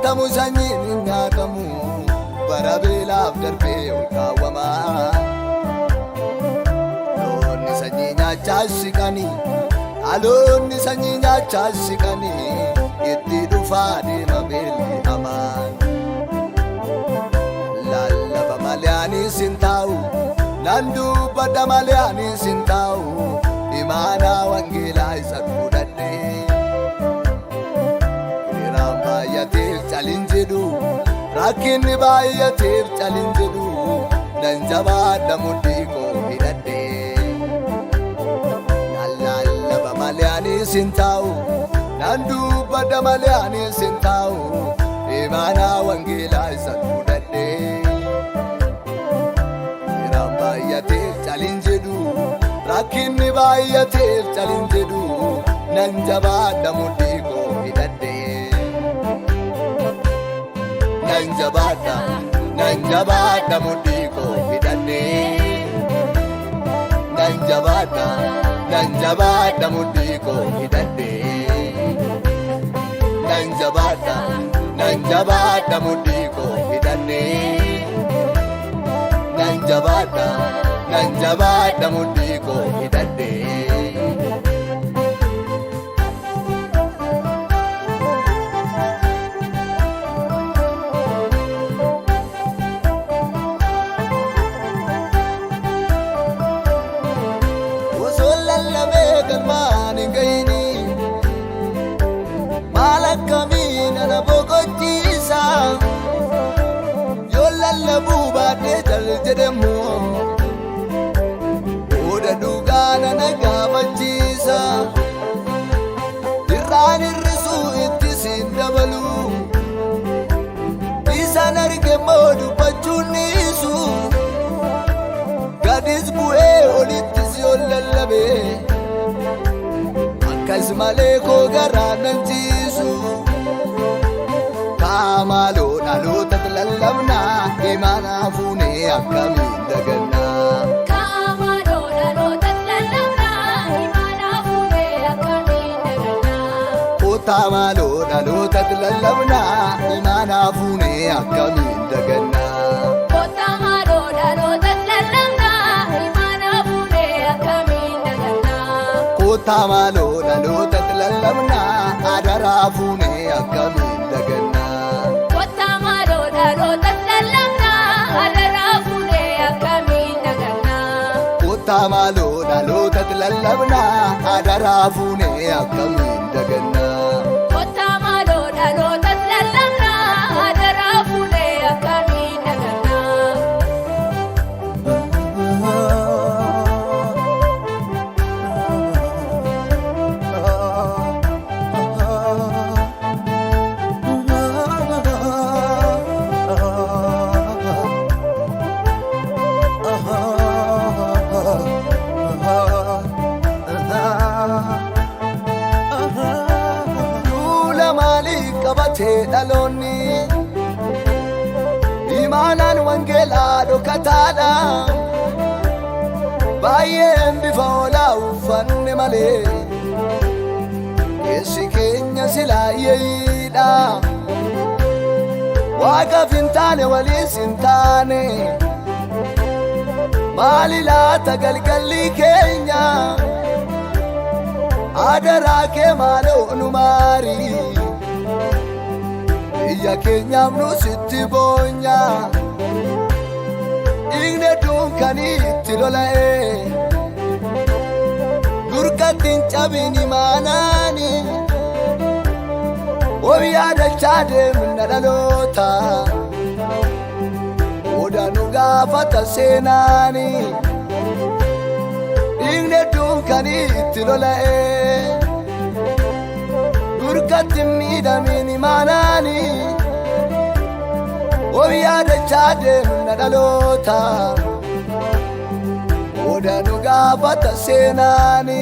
nyaatamu sanyiin hin nyaatamu bara beelaaf darbee ol kaawwamaa. Dhaloonni sanyii nyaachaa siqanii dhaloonni sanyii nyaachaa siqanii itti dhufaa deema beelli hamaan. Lallaba malee anis hin taa'u nan dubbadha malee anis hin taa'u imaanaa wangeelaa isa fuudhadhee. Hiriiraan baay'ateef calin jedhu rakkinni baay'ateef calin jedhu nan jabaadha mudhii koo hidhadhee. Lallaba malee anis hin taa'u nan dubbadha malee anis hin taa'u imaanaa wangeelaa isa fuudhadhee. Hiriiraan baay'ateef calin jedhu rakkinni baay'ateef calin jedhu nan jabaadha mudhii koo hidhadhee. Nan jabaadha mudhii koo hidhadhee. Nan jabaadha mudhii koo hidhadhee. Nan jabaadha mudhii koo hidhadhee. Nan jabaadha mudhii koo hidhadhee. Osoo lallabee galmaan hin ga'ini maal akkamiin ana boqochiisa. Yoo lallabuu baadhee jal jedhamoo booda dhugaana na gaafachiisa. Irraan hir'isuu itti siin dabalu isaan argemoo dubbachuun dhiisu. Gadis bu'ee olittis yoo lallabee akkas malee koo garaa nan ciisu. Kaamaaloo dhalootatti lallabnaa imaanaa fuunee akkamiin dagannaa. Kaamaaloo dhalootatti lallabnaa imaanaa fuunee akkamiin dagannaa. Kaamaaloo dhalootatti lallabnaa imaanaa fuunee akkamiin dagannaa. Kaamaaloo dhalootatti lallabnaa imaanaa fuunee akkamiin dagannaa. Kaamaaloo dhalootatti lallabnaa adaraa fuunee akkamiin dagannaa. Kaamaaloo dhalootatti lallabnaa adaraa fuunee akkamiin dagannaa. Kaamaaloo dhalootatti lallabnaa adaraa fuunee akkamiin dagannaa. Kaamaaloo dhalootatti lallabnaa adaraa fuunee akkamiin dagannaa. Duula maalii qabatee dhaloonni imaanaan wangeelaa dhokataadha. Baay'een bifa hoolaa uffanne malee keessi keenya silaa yeeyyiidha. Waaqaaf hin taane waliis hin taane maali laata galgalli keenya. Adaraa kee maaloo nu maari biyya keenyaaf nu sitti boonya. Dhiigni dunkanii itti lola'ee durkatti hin cabin imaanaani. Obi yaadachaa deemna dhaloota booda nu gaafata seenaani. Dhiigni dunkanii itti lola'ee durkatti hin miidhamin imaanaani. Obi yaadachaa deemna dhaloota booda nu gaafata seenaani.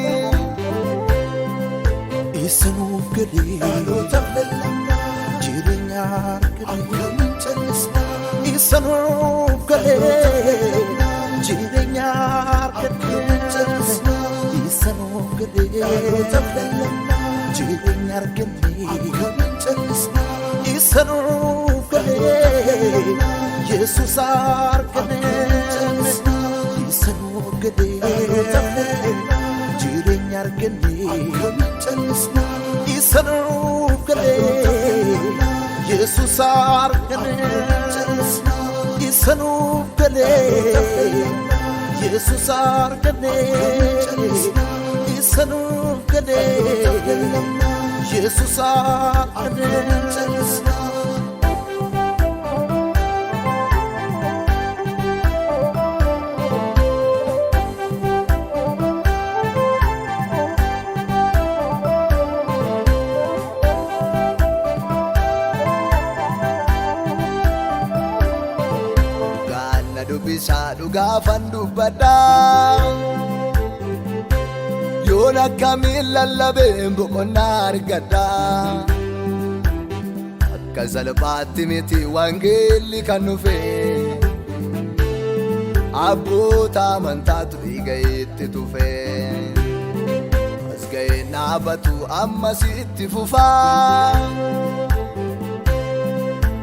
Isa nuuf galee dhalootaaf lallabnaa jireenya akkamiin callisnaa. Isa nuuf galee jireenya akkamiin callisnaa. Isa nuuf galee dhalootaaf lallabnaa jireenya akkamiin callisnaa. isanuuf galee Yesuus argannee isanuuf galee jireenya argannee isanuuf galee Yesuus argannee isanuuf galee Yesuus argannee isanuuf galee Yesuus argannee Dubbisa dhugaafan dubbadha yoon akkamiin lallabeen boqonnaa argadha akka salphaatti miti wangeelli kan dhufe abboota amantaatu dhiigayeetti tufe as ga'ee naabatu ammasitti fufaa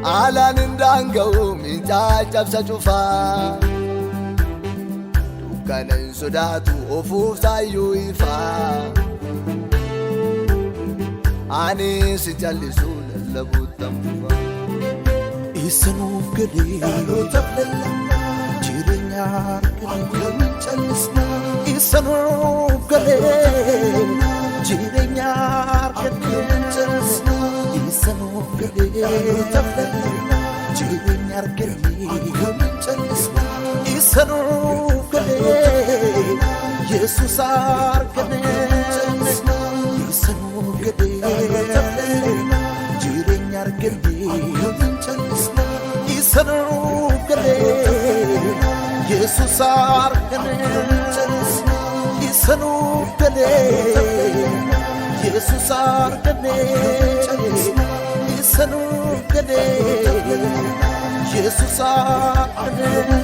Alan indanga'u mincaa cabsa cufaa dukkana hin sodaatu ofuuf taayyuu ifaa ani si jallisu lallabuuttan fufaa isanuuf galee jireenya argannee isanuuf galee jireenya argannee isanuuf galee jireenya argannee isanuuf galee Yesuus argannee isanuuf galee jireenya argannee isanuuf galee Yesuus argannee isanuuf galee Yesuus argannee isanuuf galee Yesuus argannee